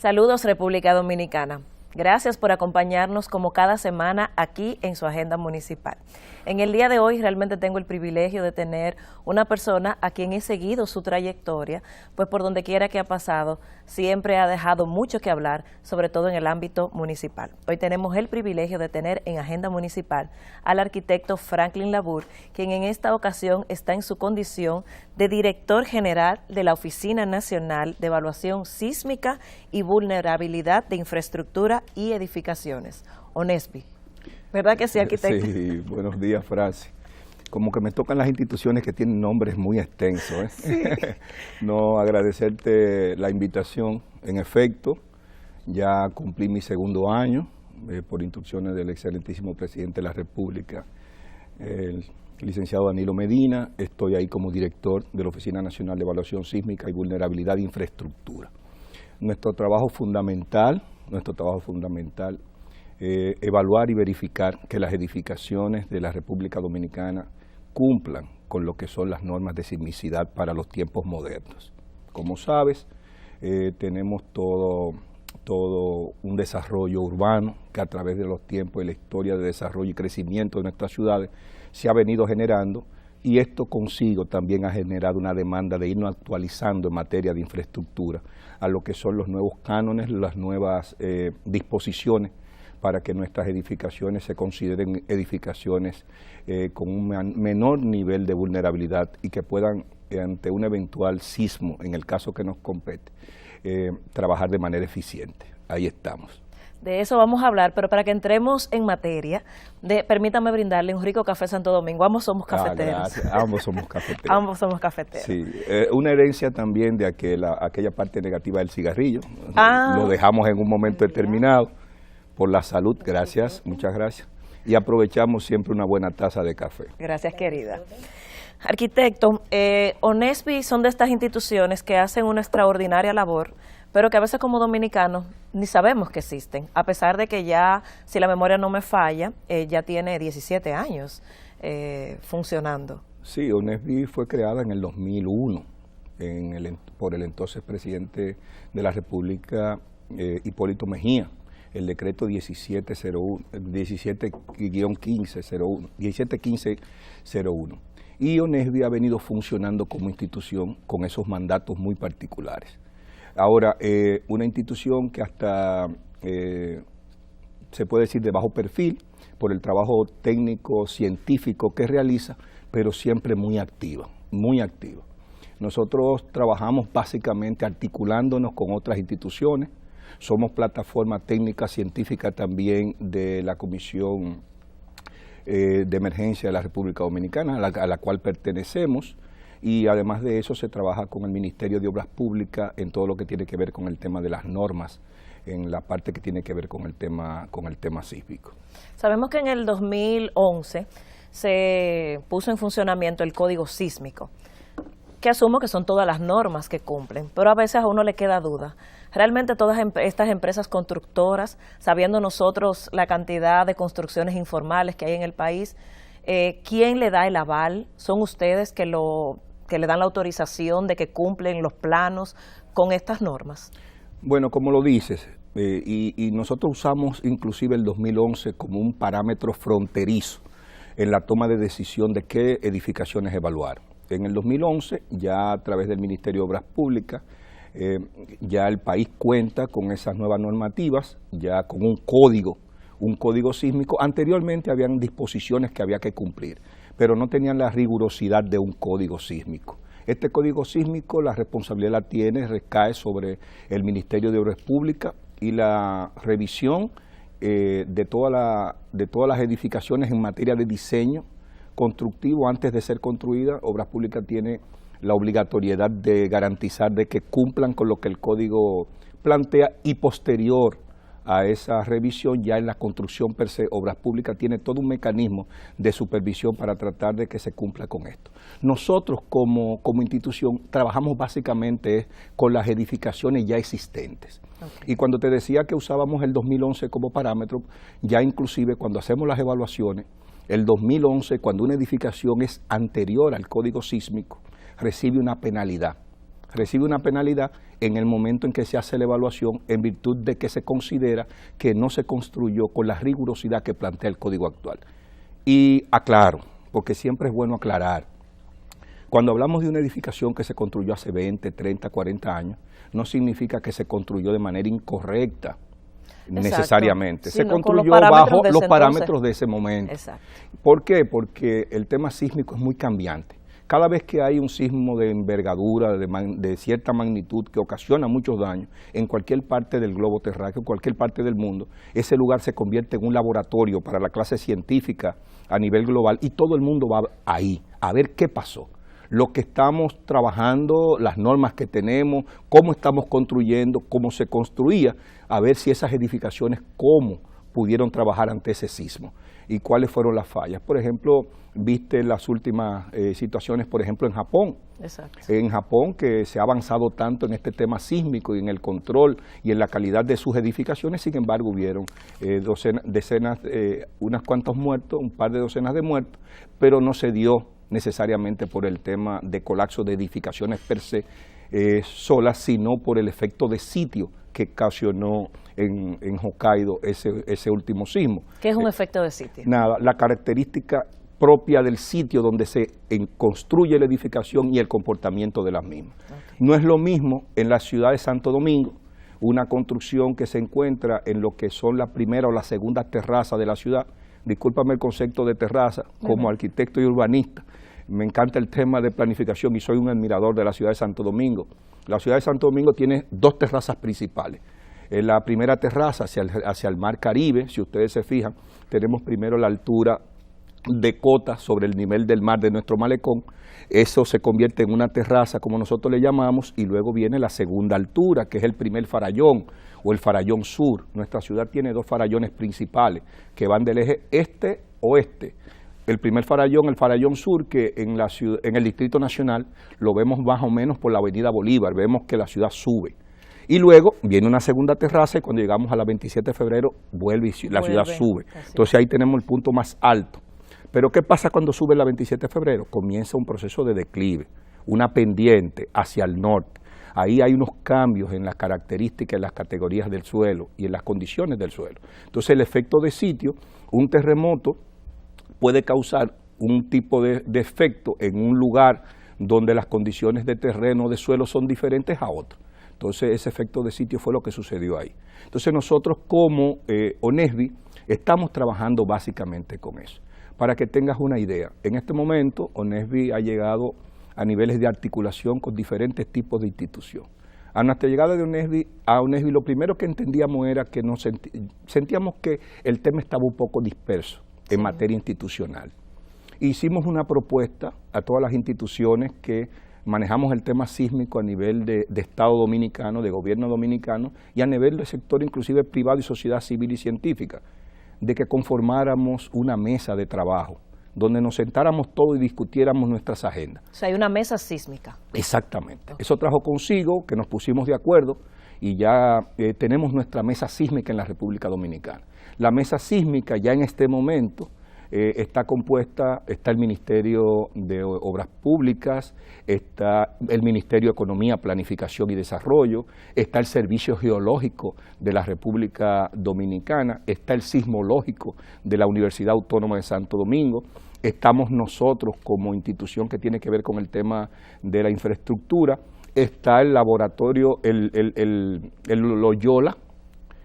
Saludos República Dominicana. Gracias por acompañarnos como cada semana aquí en su agenda municipal. En el día de hoy realmente tengo el privilegio de tener una persona a quien he seguido su trayectoria, pues por donde quiera que ha pasado, siempre ha dejado mucho que hablar, sobre todo en el ámbito municipal. Hoy tenemos el privilegio de tener en agenda municipal al arquitecto Franklin Labour, quien en esta ocasión está en su condición de director general de la Oficina Nacional de Evaluación Sísmica y Vulnerabilidad de Infraestructura y Edificaciones, ONESVI. ¿Verdad que sí, arquitecto? Sí, buenos días, Francis. Como que me tocan las instituciones que tienen nombres muy extensos, ¿eh? Sí. No, agradecerte la invitación. En efecto, ya cumplí mi segundo año por instrucciones del excelentísimo presidente de la República, el licenciado Danilo Medina. Estoy ahí como director de la Oficina Nacional de Evaluación Sísmica y Vulnerabilidad de Infraestructura. Nuestro trabajo fundamental, evaluar y verificar que las edificaciones de la República Dominicana cumplan con lo que son las normas de sismicidad para los tiempos modernos. Como sabes, tenemos todo un desarrollo urbano que a través de los tiempos y la historia de desarrollo y crecimiento de nuestras ciudades se ha venido generando, y esto consigo también ha generado una demanda de irnos actualizando en materia de infraestructura a lo que son los nuevos cánones, las nuevas disposiciones para que nuestras edificaciones se consideren edificaciones con un menor nivel de vulnerabilidad y que puedan, ante un eventual sismo, en el caso que nos compete, trabajar de manera eficiente. Ahí estamos. De eso vamos a hablar, pero para que entremos en materia, permítame brindarle un rico café Santo Domingo. Ambos somos cafeteros. Gracias. Ambos somos cafeteros. Ambos somos cafeteros. Sí, una herencia también de aquella parte negativa del cigarrillo. Lo dejamos en un momento determinado por la salud. Gracias, muchas gracias. Y aprovechamos siempre una buena taza de café. Gracias, querida. Arquitecto, ONESVI son de estas instituciones que hacen una extraordinaria labor, pero que a veces como dominicanos ni sabemos que existen, a pesar de que ya, si la memoria no me falla, ya tiene 17 años funcionando. Sí, ONESVI fue creada en el 2001 por el entonces presidente de la República, Hipólito Mejía, el decreto 17-1501. Y ONESVI ha venido funcionando como institución con esos mandatos muy particulares. Ahora, una institución que hasta se puede decir de bajo perfil por el trabajo técnico, científico que realiza, pero siempre muy activa, muy activa. Nosotros trabajamos básicamente articulándonos con otras instituciones, somos plataforma técnica científica también de la Comisión de Emergencia de la República Dominicana, a la cual pertenecemos. Y además de eso se trabaja con el Ministerio de Obras Públicas en todo lo que tiene que ver con el tema de las normas, en la parte que tiene que ver con el tema sísmico. Sabemos que en el 2011 se puso en funcionamiento el Código Sísmico, que asumo que son todas las normas que cumplen, pero a veces a uno le queda duda. Realmente todas estas empresas constructoras, sabiendo nosotros la cantidad de construcciones informales que hay en el país, ¿quién le da el aval? ¿Son ustedes que le dan la autorización de que cumplen los planos con estas normas? Bueno, como lo dices, y nosotros usamos inclusive el 2011 como un parámetro fronterizo en la toma de decisión de qué edificaciones evaluar. En el 2011, ya a través del Ministerio de Obras Públicas, ya el país cuenta con esas nuevas normativas, ya con un código sísmico. Anteriormente habían disposiciones que había que cumplir, pero no tenían la rigurosidad de un código sísmico. Este código sísmico, la responsabilidad recae sobre el Ministerio de Obras Públicas, y la revisión de todas las edificaciones en materia de diseño constructivo antes de ser construida. Obras Públicas tiene la obligatoriedad de garantizar de que cumplan con lo que el código plantea, y posterior a esa revisión, ya en la construcción per se, Obras Públicas tiene todo un mecanismo de supervisión para tratar de que se cumpla con esto. Nosotros como institución trabajamos básicamente con las edificaciones ya existentes. Okay. Y cuando te decía que usábamos el 2011 como parámetro, ya inclusive cuando hacemos las evaluaciones, el 2011, cuando una edificación es anterior al código sísmico, recibe una penalidad recibe una penalidad en el momento en que se hace la evaluación en virtud de que se considera que no se construyó con la rigurosidad que plantea el Código actual. Y aclaro, porque siempre es bueno aclarar, cuando hablamos de una edificación que se construyó hace 20, 30, 40 años, no significa que se construyó de manera incorrecta. Exacto. Necesariamente. Se construyó bajo los parámetros de ese momento. Exacto. ¿Por qué? Porque el tema sísmico es muy cambiante. Cada vez que hay un sismo de envergadura, de cierta magnitud, que ocasiona muchos daños en cualquier parte del globo terráqueo, en cualquier parte del mundo, ese lugar se convierte en un laboratorio para la clase científica a nivel global y todo el mundo va ahí a ver qué pasó. Lo que estamos trabajando, las normas que tenemos, cómo estamos construyendo, cómo se construía, a ver si esas edificaciones, cómo pudieron trabajar ante ese sismo y cuáles fueron las fallas. Por ejemplo, viste las últimas situaciones, por ejemplo, en Japón. Exacto. En Japón, que se ha avanzado tanto en este tema sísmico y en el control y en la calidad de sus edificaciones, sin embargo, hubieron unas cuantos muertos, un par de docenas de muertos, pero no se dio necesariamente por el tema de colapso de edificaciones per se solas, sino por el efecto de sitio que ocasionó en Hokkaido ese último sismo. ¿Qué es un efecto de sitio? Nada, la característica propia del sitio donde se construye la edificación y el comportamiento de las mismas. Okay. No es lo mismo en la ciudad de Santo Domingo, una construcción que se encuentra en lo que son la primera o la segunda terraza de la ciudad. Discúlpame el concepto de terraza, como arquitecto y urbanista, me encanta el tema de planificación y soy un admirador de la ciudad de Santo Domingo. La ciudad de Santo Domingo tiene dos terrazas principales. En la primera terraza hacia el mar Caribe, si ustedes se fijan, tenemos primero la altura de cota sobre el nivel del mar de nuestro malecón. Eso se convierte en una terraza, como nosotros le llamamos, y luego viene la segunda altura, que es el primer farallón o el farallón sur. Nuestra ciudad tiene dos farallones principales que van del eje este-oeste. El primer farallón, el farallón sur, que en el Distrito Nacional lo vemos más o menos por la avenida Bolívar, vemos que la ciudad sube. Y luego viene una segunda terraza y cuando llegamos a la 27 de febrero vuelve y la ciudad sube. Entonces ahí tenemos el punto más alto. Pero ¿qué pasa cuando sube la 27 de febrero? Comienza un proceso de declive, una pendiente hacia el norte. Ahí hay unos cambios en las características, en las categorías del suelo y en las condiciones del suelo. Entonces el efecto de sitio, un terremoto puede causar un tipo de efecto en un lugar donde las condiciones de terreno, de suelo son diferentes a otro. Entonces ese efecto de sitio fue lo que sucedió ahí. Entonces nosotros como ONESBI estamos trabajando básicamente con eso. Para que tengas una idea, en este momento ONESBI ha llegado a niveles de articulación con diferentes tipos de institución. A nuestra llegada de ONESBI lo primero que entendíamos era que sentíamos que el tema estaba un poco disperso en materia institucional. Hicimos una propuesta a todas las instituciones que manejamos el tema sísmico a nivel de Estado dominicano, de gobierno dominicano y a nivel del sector inclusive privado y sociedad civil y científica, de que conformáramos una mesa de trabajo donde nos sentáramos todos y discutiéramos nuestras agendas. O sea, hay una mesa sísmica. Exactamente. Eso trajo consigo que nos pusimos de acuerdo y ya tenemos nuestra mesa sísmica en la República Dominicana. La mesa sísmica ya en este momento está compuesta, está el Ministerio de Obras Públicas, está el Ministerio de Economía, Planificación y Desarrollo, está el Servicio Geológico de la República Dominicana, está el Sismológico de la Universidad Autónoma de Santo Domingo, estamos nosotros como institución que tiene que ver con el tema de la infraestructura, está el laboratorio, el Loyola,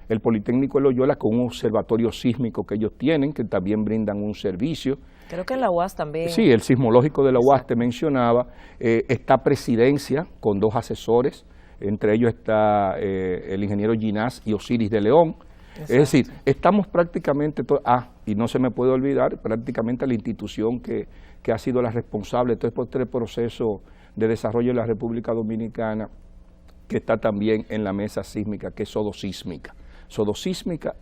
el Politécnico de Loyola con un observatorio sísmico que ellos tienen, que también brindan un servicio. Creo que en la UAS también. Sí, el sismológico de la UAS te mencionaba, está Presidencia con dos asesores, entre ellos está el ingeniero Ginás y Osiris de León. Exacto. Es decir, estamos prácticamente, y no se me puede olvidar, prácticamente la institución que ha sido la responsable de todo este proceso de desarrollo de la República Dominicana, que está también en la mesa sísmica, que es Sodosísmica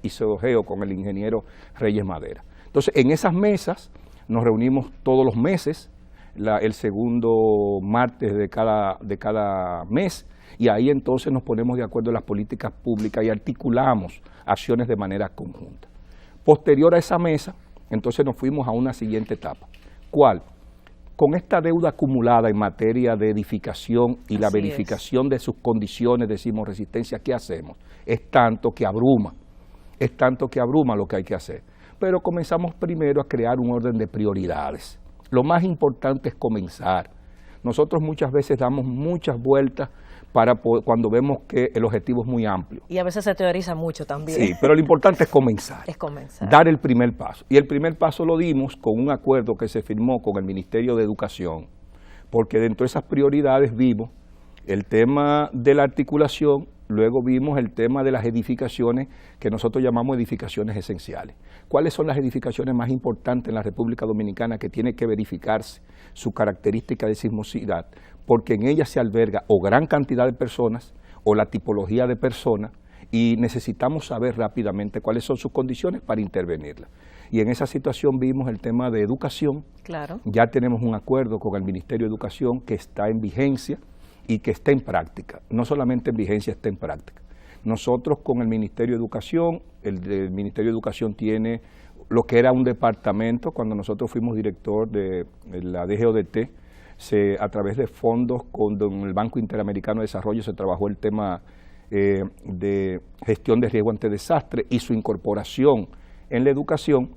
y Sodogeo con el ingeniero Reyes Madera. Entonces, en esas mesas nos reunimos todos los meses, el segundo martes de cada mes, y ahí entonces nos ponemos de acuerdo en las políticas públicas y articulamos acciones de manera conjunta. Posterior a esa mesa, entonces nos fuimos a una siguiente etapa. ¿Cuál? Con esta deuda acumulada en materia de edificación y la verificación de sus condiciones de sismoresistencia, ¿qué hacemos? Es tanto que abruma lo que hay que hacer. Pero comenzamos primero a crear un orden de prioridades. Lo más importante es comenzar. Nosotros muchas veces damos muchas vueltas cuando vemos que el objetivo es muy amplio. Y a veces se teoriza mucho también. Sí, pero lo importante es comenzar. Es comenzar. Dar el primer paso. Y el primer paso lo dimos con un acuerdo que se firmó con el Ministerio de Educación, porque dentro de esas prioridades vimos el tema de la articulación, luego vimos el tema de las edificaciones que nosotros llamamos edificaciones esenciales. ¿Cuáles son las edificaciones más importantes en la República Dominicana que tiene que verificarse su característica de sismosidad? Porque en ellas se alberga o gran cantidad de personas o la tipología de personas y necesitamos saber rápidamente cuáles son sus condiciones para intervenirlas. Y en esa situación vimos el tema de educación. Claro. Ya tenemos un acuerdo con el Ministerio de Educación que está en vigencia y que está en práctica. No solamente en vigencia, está en práctica. Nosotros con el Ministerio de Educación, el Ministerio de Educación tiene lo que era un departamento, cuando nosotros fuimos director de la DGODT, a través de fondos con el Banco Interamericano de Desarrollo se trabajó el tema de gestión de riesgo ante desastre y su incorporación en la educación,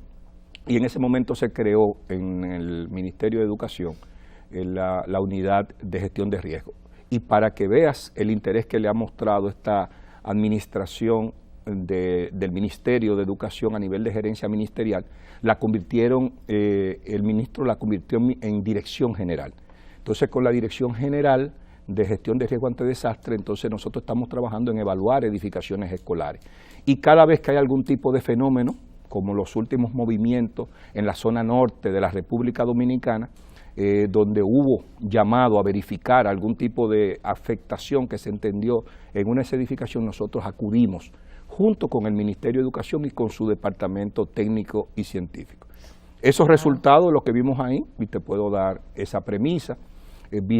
y en ese momento se creó en el Ministerio de Educación la unidad de gestión de riesgo. Y para que veas el interés que le ha mostrado esta administración del Ministerio de Educación a nivel de gerencia ministerial, el ministro la convirtió en dirección general. Entonces, con la Dirección General de Gestión de Riesgo ante Desastre, entonces nosotros estamos trabajando en evaluar edificaciones escolares. Y cada vez que hay algún tipo de fenómeno, como los últimos movimientos en la zona norte de la República Dominicana, donde hubo llamado a verificar algún tipo de afectación que se entendió en una edificación, nosotros acudimos junto con el Ministerio de Educación y con su departamento técnico y científico. Esos resultados, lo que vimos ahí, y te puedo dar esa premisa,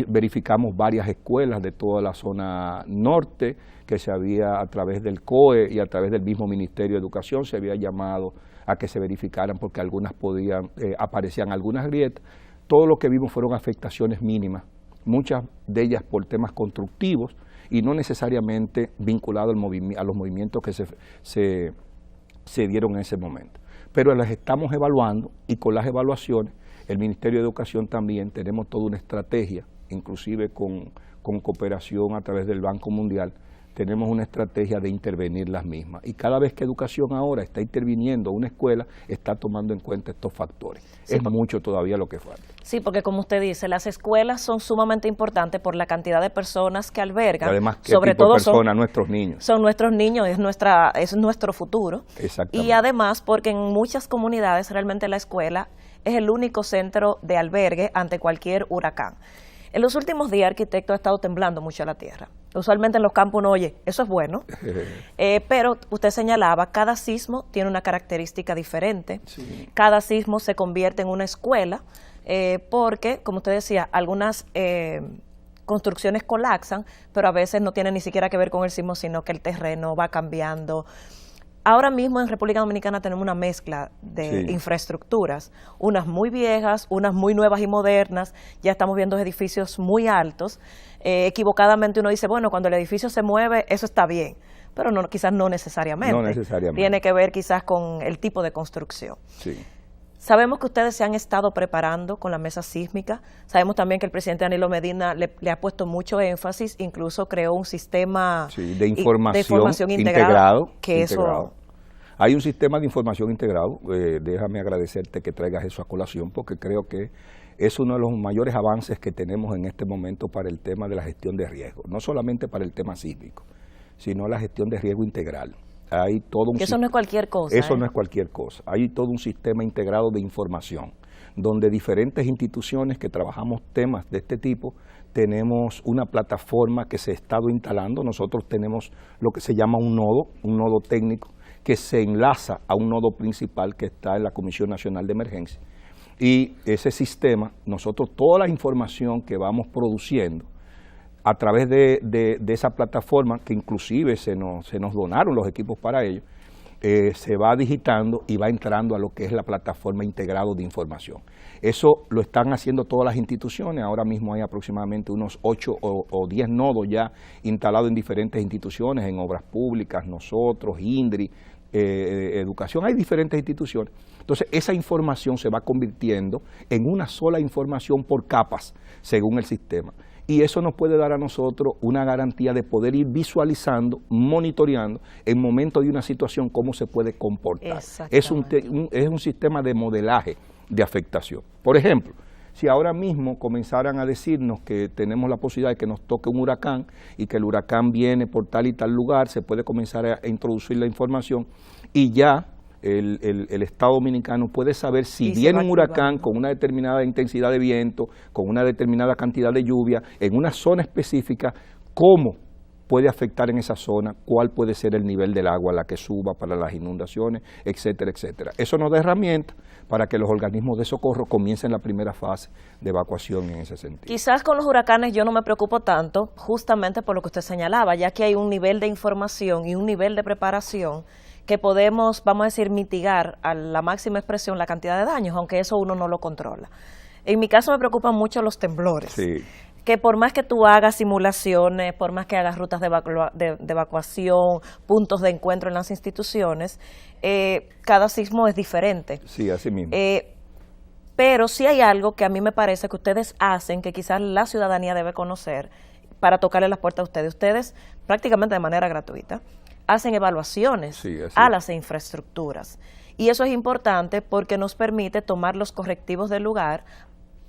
verificamos varias escuelas de toda la zona norte que se había, a través del COE y a través del mismo Ministerio de Educación, se había llamado a que se verificaran porque algunas aparecían algunas grietas. Todo lo que vimos fueron afectaciones mínimas, muchas de ellas por temas constructivos y no necesariamente vinculados a los movimientos que se dieron en ese momento. Pero las estamos evaluando y con las evaluaciones el Ministerio de Educación también tenemos toda una estrategia, inclusive con cooperación a través del Banco Mundial, tenemos una estrategia de intervenir las mismas. Y cada vez que Educación ahora está interviniendo una escuela, está tomando en cuenta estos factores. Sí, es mucho todavía lo que falta. Sí, porque como usted dice, las escuelas son sumamente importantes por la cantidad de personas que albergan. Y además, ¿qué sobre tipo todo de personas? Nuestros niños. Son nuestros niños, es nuestro futuro. Exactamente. Y además porque en muchas comunidades realmente la escuela es el único centro de albergue ante cualquier huracán. En los últimos días, arquitecto, ha estado temblando mucho la tierra. Usualmente en los campos uno oye, eso es bueno, pero usted señalaba, cada sismo tiene una característica diferente, sí. Cada sismo se convierte en una escuela, porque, como usted decía, algunas construcciones colapsan, pero a veces no tienen ni siquiera que ver con el sismo, sino que el terreno va cambiando. Ahora mismo en República Dominicana tenemos una mezcla de infraestructuras, unas muy viejas, unas muy nuevas y modernas, ya estamos viendo edificios muy altos, equivocadamente uno dice, bueno, cuando el edificio se mueve, eso está bien, pero no, quizás no necesariamente. No necesariamente. Tiene que ver quizás con el tipo de construcción. Sí. Sabemos que ustedes se han estado preparando con la mesa sísmica, sabemos también que el presidente Danilo Medina le ha puesto mucho énfasis, incluso creó un sistema de información integrado. Eso... Hay un sistema de información integrado, déjame agradecerte que traigas eso a colación, porque creo que es uno de los mayores avances que tenemos en este momento para el tema de la gestión de riesgo, no solamente para el tema sísmico, sino la gestión de riesgo integral. Hay todo un eso no es cualquier cosa. Eso no es cualquier cosa. Hay todo un sistema integrado de información, donde diferentes instituciones que trabajamos temas de este tipo, tenemos una plataforma que se ha estado instalando. Nosotros tenemos lo que se llama un nodo técnico, que se enlaza a un nodo principal que está en la Comisión Nacional de Emergencia. Y ese sistema, nosotros toda la información que vamos produciendo, a través de esa plataforma, que inclusive se nos donaron los equipos para ello, se va digitando y va entrando a lo que es la plataforma integrado de información. Eso lo están haciendo todas las instituciones. Ahora mismo hay aproximadamente unos 8 o 10 nodos ya instalados en diferentes instituciones, en obras públicas, nosotros, INDRI, educación, hay diferentes instituciones. Entonces esa información se va convirtiendo en una sola información por capas, según el sistema. Y eso nos puede dar a nosotros una garantía de poder ir visualizando, monitoreando en momentos de una situación cómo se puede comportar. Es un sistema de modelaje de afectación. Por ejemplo, si ahora mismo comenzaran a decirnos que tenemos la posibilidad de que nos toque un huracán y que el huracán viene por tal y tal lugar, se puede comenzar a introducir la información y ya el Estado Dominicano puede saber si viene un huracán con una determinada intensidad de viento, con una determinada cantidad de lluvia, en una zona específica, cómo puede afectar en esa zona, cuál puede ser el nivel del agua, la que suba para las inundaciones, etcétera, etcétera. Eso nos da herramientas para que los organismos de socorro comiencen la primera fase de evacuación en ese sentido. Quizás con los huracanes yo no me preocupo tanto, justamente por lo que usted señalaba, ya que hay un nivel de información y un nivel de preparación que podemos, vamos a decir, mitigar a la máxima expresión la cantidad de daños, aunque eso uno no lo controla. En mi caso me preocupan mucho los temblores. Sí. Que por más que tú hagas simulaciones, por más que hagas rutas de evacuación, puntos de encuentro en las instituciones, cada sismo es diferente. Sí, así mismo. Pero sí hay algo que a mí me parece que ustedes hacen, que quizás la ciudadanía debe conocer, para tocarle las puertas a ustedes. Ustedes, prácticamente de manera gratuita, hacen evaluaciones a las infraestructuras. Y eso es importante porque nos permite tomar los correctivos del lugar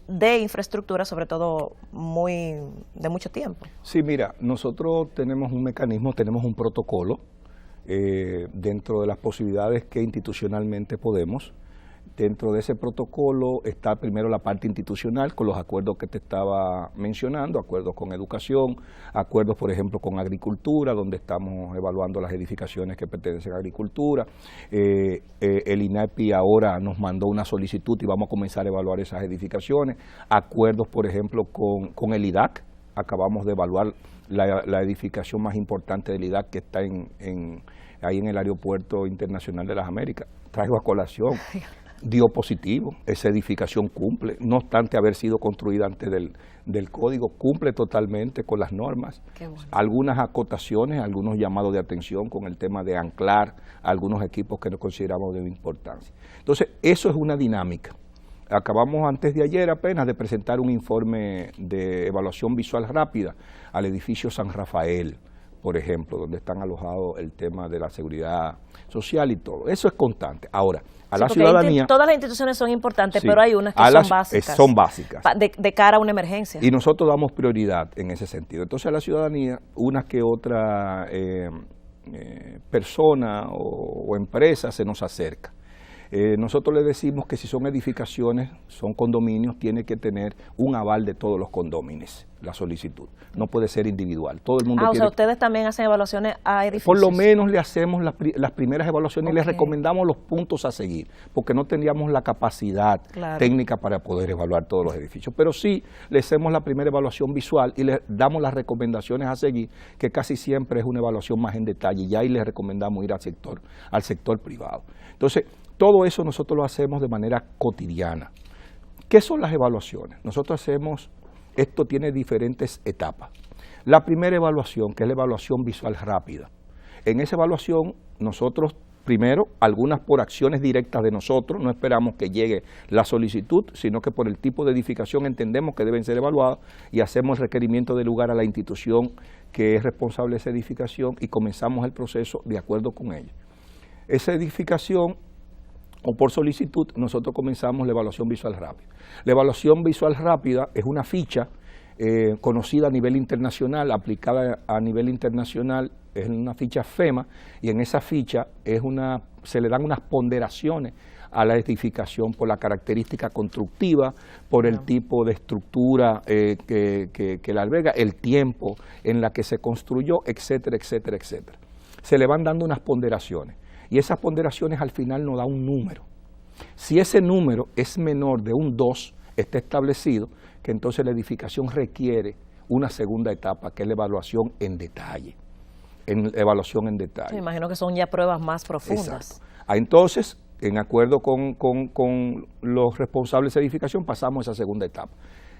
de infraestructura, sobre todo de mucho tiempo. Sí, mira, nosotros tenemos un mecanismo, tenemos un protocolo dentro de las posibilidades que institucionalmente podemos. Dentro de ese protocolo está primero la parte institucional con los acuerdos que te estaba mencionando, acuerdos con educación, acuerdos por ejemplo con agricultura, donde estamos evaluando las edificaciones que pertenecen a agricultura. El INAPI ahora nos mandó una solicitud y vamos a comenzar a evaluar esas edificaciones. Acuerdos por ejemplo con el IDAC, acabamos de evaluar la edificación más importante del IDAC que está ahí en el Aeropuerto Internacional de las Américas. Traigo a colación. Dio positivo, esa edificación cumple, no obstante haber sido construida antes del código, cumple totalmente con las normas. Bueno. Algunas acotaciones, algunos llamados de atención con el tema de anclar algunos equipos que no consideramos de importancia. Entonces, eso es una dinámica. Acabamos antes de ayer apenas de presentar un informe de evaluación visual rápida al edificio San Rafael, por ejemplo, donde están alojados el tema de la seguridad social y todo. Eso es constante. Ahora, a la ciudadanía... Todas las instituciones son importantes, sí, pero hay unas que son básicas. Son básicas. De cara a una emergencia. Y nosotros damos prioridad en ese sentido. Entonces a la ciudadanía, una que otra persona o empresa se nos acerca. Nosotros le decimos que si son edificaciones, son condominios, tiene que tener un aval de todos los condóminos, la solicitud. No puede ser individual. Todo el mundo o sea, ustedes también hacen evaluaciones a edificios. Por lo menos le hacemos las primeras evaluaciones y les recomendamos los puntos a seguir, porque no tendríamos la capacidad técnica para poder evaluar todos los edificios. Pero sí le hacemos la primera evaluación visual y les damos las recomendaciones a seguir, que casi siempre es una evaluación más en detalle, y ahí les recomendamos ir al sector privado. Entonces, todo eso nosotros lo hacemos de manera cotidiana. ¿Qué son las evaluaciones? Nosotros hacemos, esto tiene diferentes etapas. La primera evaluación, que es la evaluación visual rápida. En esa evaluación, nosotros, primero, algunas por acciones directas de nosotros, no esperamos que llegue la solicitud, sino que por el tipo de edificación entendemos que deben ser evaluadas y hacemos el requerimiento de lugar a la institución que es responsable de esa edificación y comenzamos el proceso de acuerdo con ella. Esa edificación, o por solicitud, nosotros comenzamos la evaluación visual rápida. La evaluación visual rápida es una ficha conocida a nivel internacional, aplicada a nivel internacional, es una ficha FEMA, y en esa ficha se le dan unas ponderaciones a la edificación por la característica constructiva, por el tipo de estructura que la alberga, el tiempo en la que se construyó, etcétera, etcétera, etcétera. Se le van dando unas ponderaciones. Y esas ponderaciones al final nos da un número. Si ese número es menor de un 2, está establecido que entonces la edificación requiere una segunda etapa, que es la evaluación en detalle. en evaluación en detalle. Me imagino que son ya pruebas más profundas. Exacto. Entonces, en acuerdo con los responsables de edificación, pasamos a esa segunda etapa.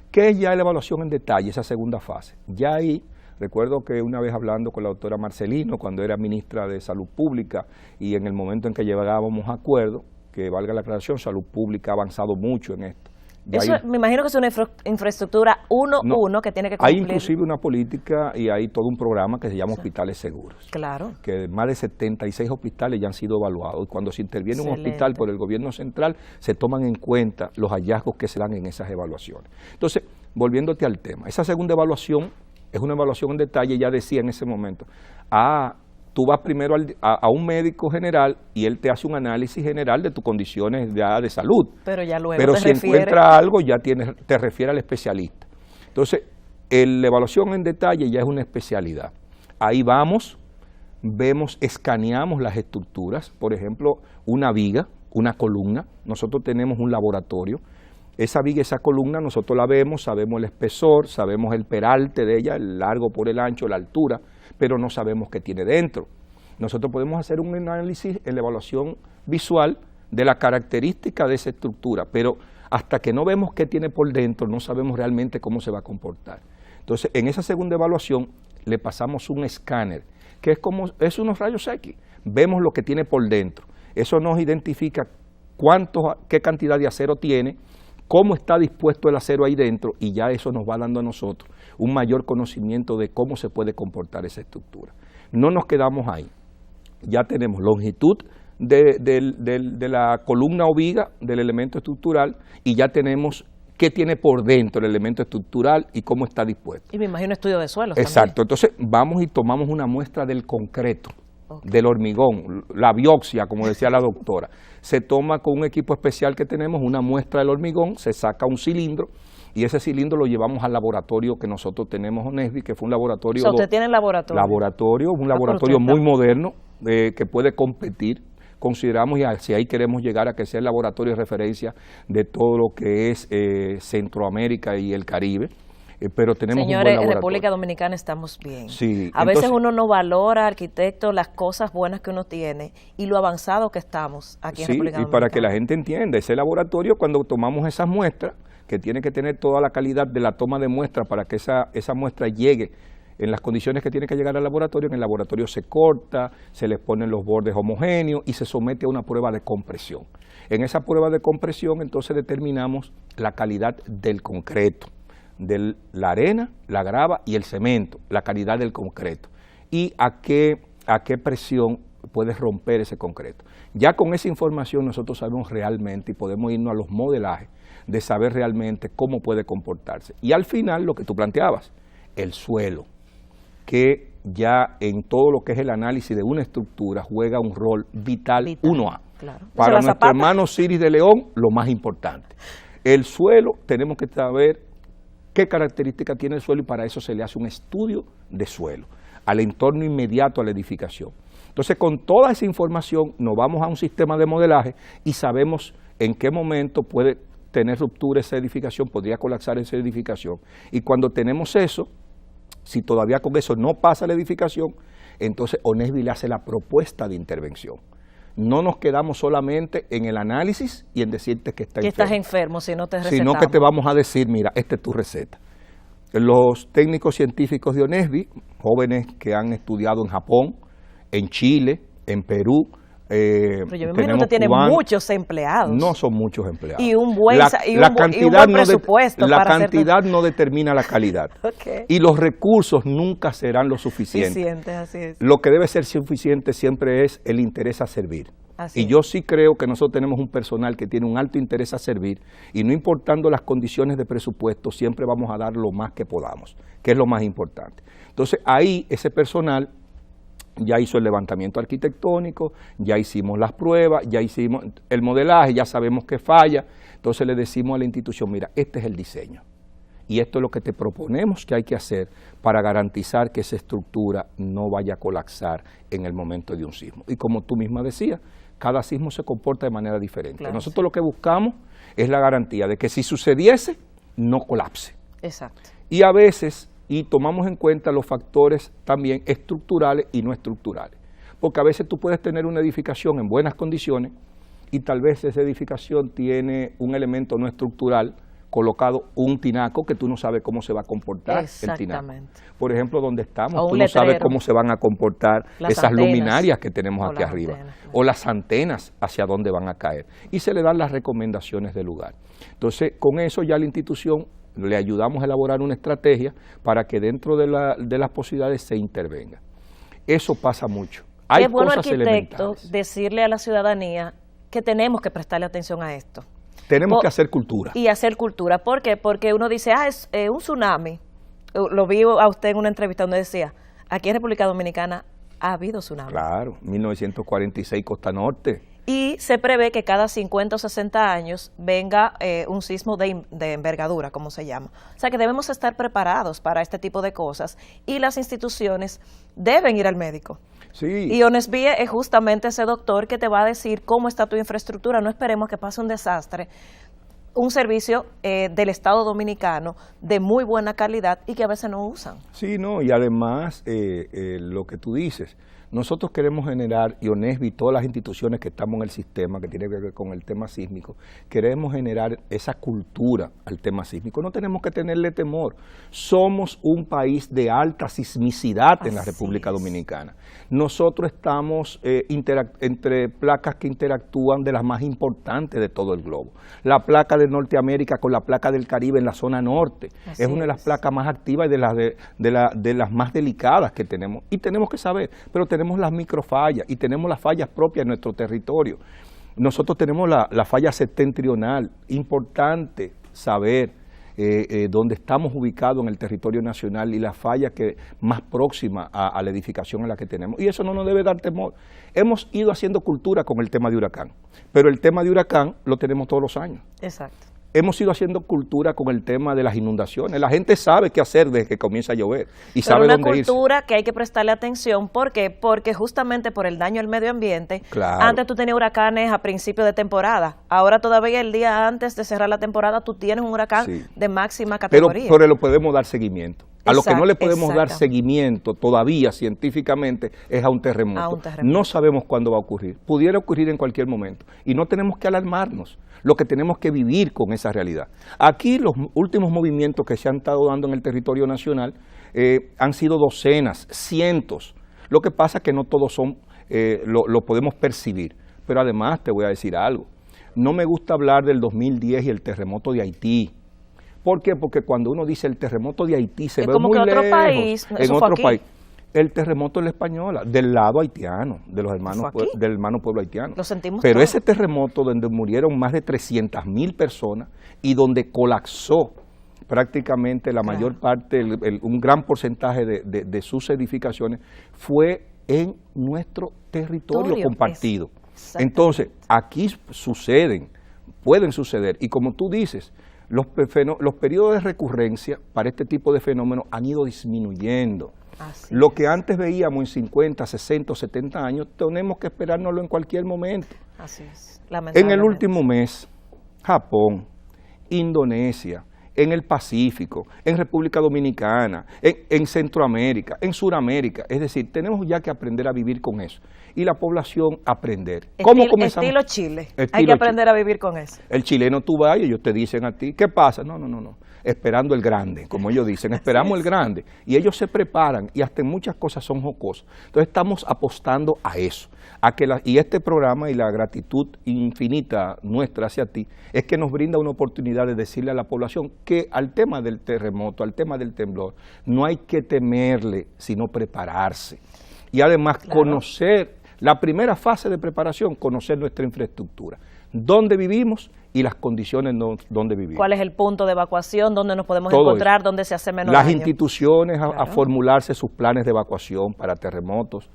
¿Qué es ya la evaluación en detalle, esa segunda fase? Ya ahí, recuerdo que una vez hablando con la doctora Marcelino, cuando era ministra de Salud Pública, y en el momento en que llegábamos a acuerdo, que valga la aclaración, Salud Pública ha avanzado mucho en esto. Eso, me imagino que es una infraestructura 1-1 que tiene que cumplir. Hay inclusive una política y hay todo un programa que se llama Hospitales Seguros. Claro. Que más de 76 hospitales ya han sido evaluados. Y cuando se interviene un hospital por el gobierno central, se toman en cuenta los hallazgos que se dan en esas evaluaciones. Entonces, volviéndote al tema, esa segunda evaluación es una evaluación en detalle, ya decía en ese momento, tú vas primero a un médico general y él te hace un análisis general de tus condiciones de salud. Pero ya luego Pero si encuentra algo, ya te refiere al especialista. Entonces, la evaluación en detalle ya es una especialidad. Ahí vamos, vemos, escaneamos las estructuras, por ejemplo, una viga, una columna. Nosotros tenemos un laboratorio. Esa viga, esa columna, nosotros la vemos, sabemos el espesor, sabemos el peralte de ella, el largo por el ancho, la altura, pero no sabemos qué tiene dentro. Nosotros podemos hacer un análisis en la evaluación visual de la característica de esa estructura, pero hasta que no vemos qué tiene por dentro, no sabemos realmente cómo se va a comportar. Entonces, en esa segunda evaluación le pasamos un escáner, que es unos rayos X. Vemos lo que tiene por dentro. Eso nos identifica qué cantidad de acero tiene, cómo está dispuesto el acero ahí dentro, y ya eso nos va dando a nosotros un mayor conocimiento de cómo se puede comportar esa estructura. No nos quedamos ahí. Ya tenemos longitud de la columna o viga del elemento estructural y ya tenemos qué tiene por dentro el elemento estructural y cómo está dispuesto. Y me imagino estudio de suelos. Exacto. También. Entonces vamos y tomamos una muestra del concreto, del hormigón, la biopsia, como decía la doctora. Se toma con un equipo especial que tenemos, una muestra del hormigón, se saca un cilindro y ese cilindro lo llevamos al laboratorio que nosotros tenemos en ONESBI, que fue un laboratorio... O sea, ¿usted tiene laboratorio? Un laboratorio muy moderno que puede competir. Consideramos y hacia ahí queremos llegar a que sea el laboratorio de referencia de todo lo que es Centroamérica y el Caribe. Pero tenemos Señores, un buen laboratorio. en República Dominicana estamos bien. Sí, a veces uno no valora, arquitecto, las cosas buenas que uno tiene y lo avanzado que estamos aquí en República Dominicana. Y para que la gente entienda, ese laboratorio, cuando tomamos esas muestras, que tiene que tener toda la calidad de la toma de muestras para que esa muestra llegue en las condiciones que tiene que llegar al laboratorio, en el laboratorio se corta, se les ponen los bordes homogéneos y se somete a una prueba de compresión. En esa prueba de compresión, entonces determinamos la calidad del concreto, de la arena, la grava y el cemento, la calidad del concreto y a qué presión puedes romper ese concreto. Ya con esa información nosotros sabemos realmente y podemos irnos a los modelajes de saber realmente cómo puede comportarse. Y al final, lo que tú planteabas, el suelo, que ya en todo lo que es el análisis de una estructura juega un rol vital 1A. Claro. Para nuestro hermano Ciris de León, lo más importante. El suelo, tenemos que saber qué características tiene el suelo y para eso se le hace un estudio de suelo, al entorno inmediato a la edificación. Entonces, con toda esa información nos vamos a un sistema de modelaje y sabemos en qué momento puede tener ruptura esa edificación, podría colapsar esa edificación. Y cuando tenemos eso, si todavía con eso no pasa la edificación, entonces ONESBI le hace la propuesta de intervención. No nos quedamos solamente en el análisis y en decirte que estás enfermo, si no te recetamos. Sino que te vamos a decir, mira, esta es tu receta. Los técnicos científicos de ONESBI, jóvenes que han estudiado en Japón, en Chile, en Perú, pero yo me imagino que usted tiene muchos empleados. No son muchos empleados. Y un buen presupuesto. La cantidad no determina la calidad. Okay. Y los recursos nunca serán lo suficiente. Así es. Lo que debe ser suficiente siempre es el interés a servir. Así y yo sí creo que nosotros tenemos un personal que tiene un alto interés a servir y no importando las condiciones de presupuesto, siempre vamos a dar lo más que podamos, que es lo más importante. Entonces ahí ese personal ya hizo el levantamiento arquitectónico, ya hicimos las pruebas, ya hicimos el modelaje, ya sabemos que falla, entonces le decimos a la institución, mira, este es el diseño y esto es lo que te proponemos que hay que hacer para garantizar que esa estructura no vaya a colapsar en el momento de un sismo. Y como tú misma decías, cada sismo se comporta de manera diferente. Claro, nosotros lo que buscamos es la garantía de que si sucediese, no colapse. Exacto. Y a veces y tomamos en cuenta los factores también estructurales y no estructurales. Porque a veces tú puedes tener una edificación en buenas condiciones y tal vez esa edificación tiene un elemento no estructural colocado, un tinaco que tú no sabes cómo se va a comportar el tinaco. Por ejemplo, donde estamos, tú no sabes cómo se van a comportar esas luminarias que tenemos aquí arriba, o las antenas hacia dónde van a caer. Y se le dan las recomendaciones del lugar. Entonces, con eso ya la institución le ayudamos a elaborar una estrategia para que dentro de las posibilidades se intervenga. Eso pasa mucho. Hay es bueno, cosas arquitecto, elementales. Decirle a la ciudadanía que tenemos que prestarle atención a esto. Tenemos que hacer cultura. Y hacer cultura. ¿Por qué? Porque uno dice, es un tsunami. Lo vi a usted en una entrevista donde decía, aquí en República Dominicana ha habido tsunami. Claro, 1946 Costa Norte. Y se prevé que cada 50 o 60 años venga un sismo de envergadura, como se llama. O sea que debemos estar preparados para este tipo de cosas y las instituciones deben ir al médico. Sí. Y ONESBIE es justamente ese doctor que te va a decir cómo está tu infraestructura. No esperemos que pase un desastre. Un servicio del Estado Dominicano de muy buena calidad y que a veces no usan. Sí, no, y además lo que tú dices, nosotros queremos generar, y ONESBI y todas las instituciones que estamos en el sistema, que tiene que ver con el tema sísmico, queremos generar esa cultura al tema sísmico. No tenemos que tenerle temor. Somos un país de alta sismicidad en la República Dominicana. Nosotros estamos entre placas que interactúan de las más importantes de todo el globo. La placa de Norteamérica con la placa del Caribe en la zona norte. Es una de las placas más activas y de las más delicadas que tenemos. Y tenemos que saber, pero tenemos las microfallas y tenemos las fallas propias de nuestro territorio. Nosotros tenemos la falla septentrional, importante saber dónde estamos ubicados en el territorio nacional y la falla que más próxima a la edificación en la que tenemos. Y eso no nos debe dar temor. Hemos ido haciendo cultura con el tema de huracán, pero el tema de huracán lo tenemos todos los años. Exacto. Hemos ido haciendo cultura con el tema de las inundaciones. La gente sabe qué hacer desde que comienza a llover y sabe dónde irse. Una cultura que hay que prestarle atención. ¿Por qué? Porque justamente por el daño al medio ambiente, claro. Antes tú tenías huracanes a principio de temporada. Ahora todavía el día antes de cerrar la temporada tú tienes un huracán de máxima categoría. Pero le podemos dar seguimiento. A lo que no le podemos dar seguimiento todavía científicamente es a un terremoto. No sabemos cuándo va a ocurrir. Pudiera ocurrir en cualquier momento. Y no tenemos que alarmarnos. Lo que tenemos que vivir con esa realidad. Aquí los últimos movimientos que se han estado dando en el territorio nacional han sido docenas, cientos. Lo que pasa es que no todos son, lo podemos percibir. Pero además te voy a decir algo. No me gusta hablar del 2010 y el terremoto de Haití. ¿Por qué? Porque cuando uno dice el terremoto de Haití se ve muy lejos, en otro país. El terremoto de la Española, del lado haitiano, de los hermanos del hermano pueblo haitiano. Lo sentimos Pero todo. Ese terremoto donde murieron más de 300.000 personas y donde colapsó prácticamente la mayor parte, un gran porcentaje de sus edificaciones, fue en nuestro territorio compartido. Entonces, aquí pueden suceder, y como tú dices, los periodos de recurrencia para este tipo de fenómenos han ido disminuyendo. Lo que antes veíamos en 50, 60, 70 años, tenemos que esperárnoslo en cualquier momento. Así es. En el último mes, Japón, Indonesia, en el Pacífico, en República Dominicana, en Centroamérica, en Suramérica. Es decir, tenemos ya que aprender a vivir con eso. Y la población aprender. ¿Cómo comenzamos? Estilo Chile. Hay que aprender a vivir con eso. El chileno tú vas y ellos te dicen a ti, ¿qué pasa? No. Esperando el grande, como ellos dicen, esperamos el grande. Y ellos se preparan y hasta en muchas cosas son jocosas. Entonces estamos apostando a eso. Y este programa y la gratitud infinita nuestra hacia ti es que nos brinda una oportunidad de decirle a la población que al tema del terremoto, al tema del temblor, no hay que temerle, sino prepararse. Y además conocer, la primera fase de preparación, conocer nuestra infraestructura, dónde vivimos y las condiciones donde vivimos. ¿Cuál es el punto de evacuación? ¿Dónde nos podemos encontrar? ¿Dónde se hace menos daño? Las instituciones a formularse sus planes de evacuación para terremotos.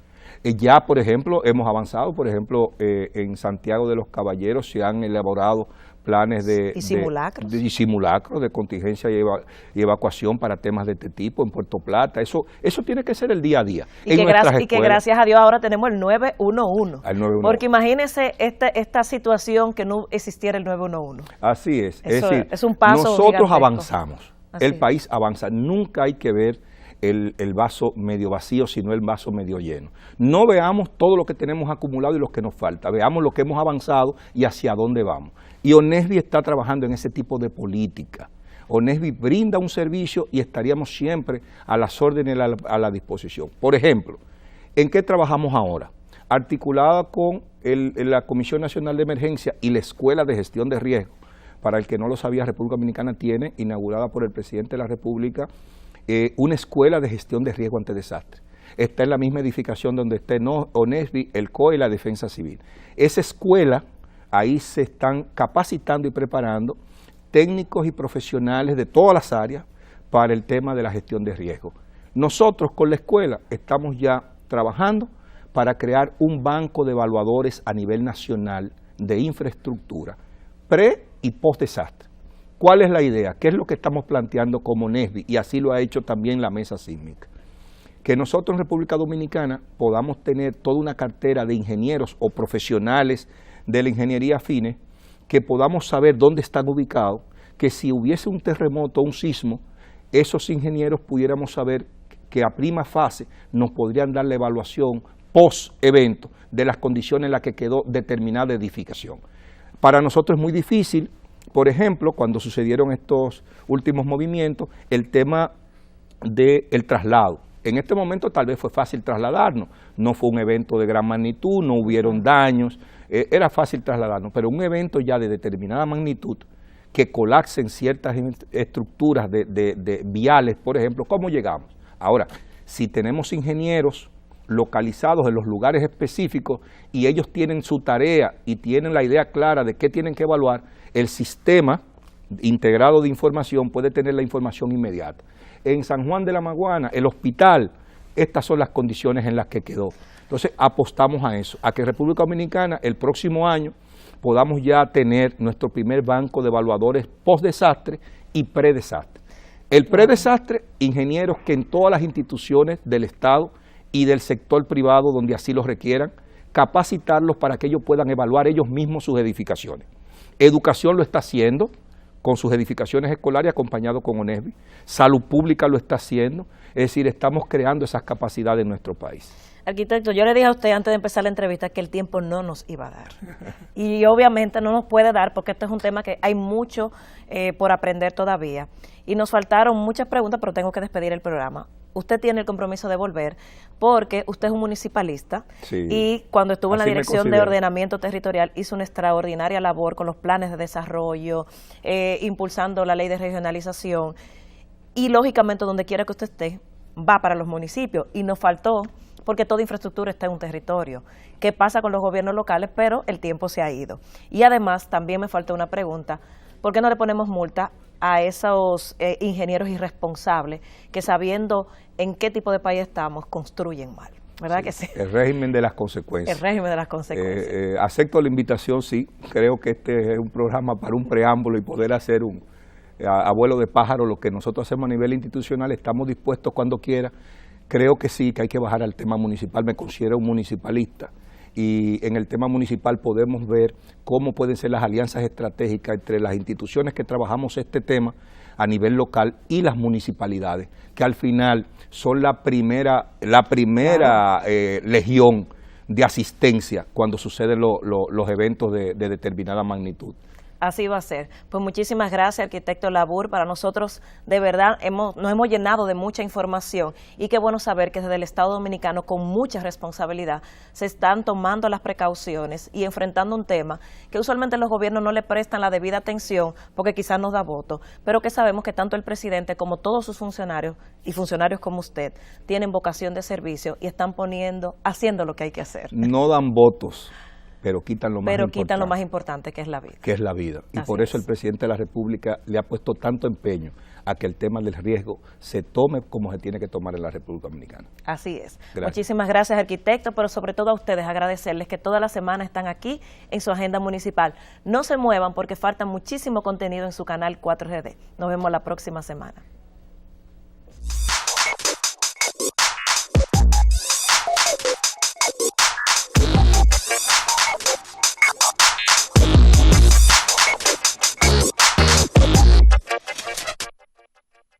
Ya, por ejemplo, hemos avanzado, por ejemplo, en Santiago de los Caballeros se han elaborado planes de simulacros de contingencia y evacuación para temas de este tipo en Puerto Plata. Eso tiene que ser el día a día. Y que gracias a Dios ahora tenemos el 911. Porque imagínese esta situación que no existiera el 911. Así es. Es un paso nosotros gigantesco. avanzamos. el país avanza. Nunca hay que ver el vaso medio vacío, sino el vaso medio lleno. No veamos todo lo que tenemos acumulado y lo que nos falta, veamos lo que hemos avanzado y hacia dónde vamos. Y ONESBI está trabajando en ese tipo de política. ONESBI brinda un servicio y estaríamos siempre a las órdenes, a la disposición. Por ejemplo, ¿en qué trabajamos ahora? Articulada con la Comisión Nacional de Emergencia y la Escuela de Gestión de Riesgo. Para el que no lo sabía, República Dominicana tiene, inaugurada por el presidente de la República, una escuela de gestión de riesgo ante desastre. Está en la misma edificación donde está ONESBI, el COE y la Defensa Civil. Esa escuela, ahí se están capacitando y preparando técnicos y profesionales de todas las áreas para el tema de la gestión de riesgo. Nosotros con la escuela estamos ya trabajando para crear un banco de evaluadores a nivel nacional de infraestructura, pre y post desastre. ¿Cuál es la idea? ¿Qué es lo que estamos planteando como ONESBI? Y así lo ha hecho también la Mesa Sísmica. Que nosotros en República Dominicana podamos tener toda una cartera de ingenieros o profesionales de la ingeniería afines, que podamos saber dónde están ubicados, que si hubiese un terremoto o un sismo, esos ingenieros pudiéramos saber que a prima fase nos podrían dar la evaluación post-evento de las condiciones en las que quedó determinada edificación. Para nosotros es muy difícil, por ejemplo, cuando sucedieron estos últimos movimientos, el tema del traslado. En este momento tal vez fue fácil trasladarnos, no fue un evento de gran magnitud, no hubieron daños, era fácil trasladarnos, pero un evento ya de determinada magnitud, que colapsen ciertas estructuras de viales, por ejemplo, ¿cómo llegamos? Ahora, si tenemos ingenieros localizados en los lugares específicos y ellos tienen su tarea y tienen la idea clara de qué tienen que evaluar, el sistema integrado de información puede tener la información inmediata. En San Juan de la Maguana, el hospital, estas son las condiciones en las que quedó. Entonces apostamos a eso, a que República Dominicana el próximo año podamos ya tener nuestro primer banco de evaluadores post-desastre y pre-desastre. El pre-desastre, ingenieros que en todas las instituciones del Estado y del sector privado, donde así los requieran, capacitarlos para que ellos puedan evaluar ellos mismos sus edificaciones. Educación lo está haciendo con sus edificaciones escolares acompañado con ONESBI. Salud Pública lo está haciendo, es decir, estamos creando esas capacidades en nuestro país. Arquitecto, yo le dije a usted antes de empezar la entrevista que el tiempo no nos iba a dar. Y obviamente no nos puede dar porque este es un tema que hay mucho por aprender todavía. Y nos faltaron muchas preguntas, pero tengo que despedir el programa. Usted tiene el compromiso de volver porque usted es un municipalista, sí, y cuando estuvo en la Dirección de Ordenamiento Territorial hizo una extraordinaria labor con los planes de desarrollo, impulsando la ley de regionalización y lógicamente donde quiera que usted esté va para los municipios y nos faltó porque toda infraestructura está en un territorio. ¿Qué pasa con los gobiernos locales? Pero el tiempo se ha ido. Y además también me faltó una pregunta, ¿por qué no le ponemos multa a esos ingenieros irresponsables que sabiendo en qué tipo de país estamos, construyen mal? ¿Verdad sí, que sí? El régimen de las consecuencias. El régimen de las consecuencias. Acepto la invitación, sí. Creo que este es un programa para un preámbulo y poder hacer un abuelo de pájaro, lo que nosotros hacemos a nivel institucional, estamos dispuestos cuando quiera. Creo que sí, que hay que bajar al tema municipal, me considero un municipalista. Y en el tema municipal podemos ver cómo pueden ser las alianzas estratégicas entre las instituciones que trabajamos este tema a nivel local y las municipalidades, que al final son la primera legión de asistencia cuando suceden los eventos de determinada magnitud. Así va a ser. Pues muchísimas gracias, arquitecto Labur. Para nosotros, de verdad, nos hemos llenado de mucha información y qué bueno saber que desde el Estado Dominicano, con mucha responsabilidad, se están tomando las precauciones y enfrentando un tema que usualmente los gobiernos no le prestan la debida atención porque quizás nos da voto, pero que sabemos que tanto el presidente como todos sus funcionarios y funcionarios como usted tienen vocación de servicio y están haciendo lo que hay que hacer. No dan votos, pero quitan lo más importante, que es la vida. Que es la vida. Y por eso el presidente de la República le ha puesto tanto empeño a que el tema del riesgo se tome como se tiene que tomar en la República Dominicana. Así es. Gracias. Muchísimas gracias, arquitecto, pero sobre todo a ustedes agradecerles que toda la semana están aquí en su agenda municipal. No se muevan porque falta muchísimo contenido en su canal 4GD. Nos vemos la próxima semana.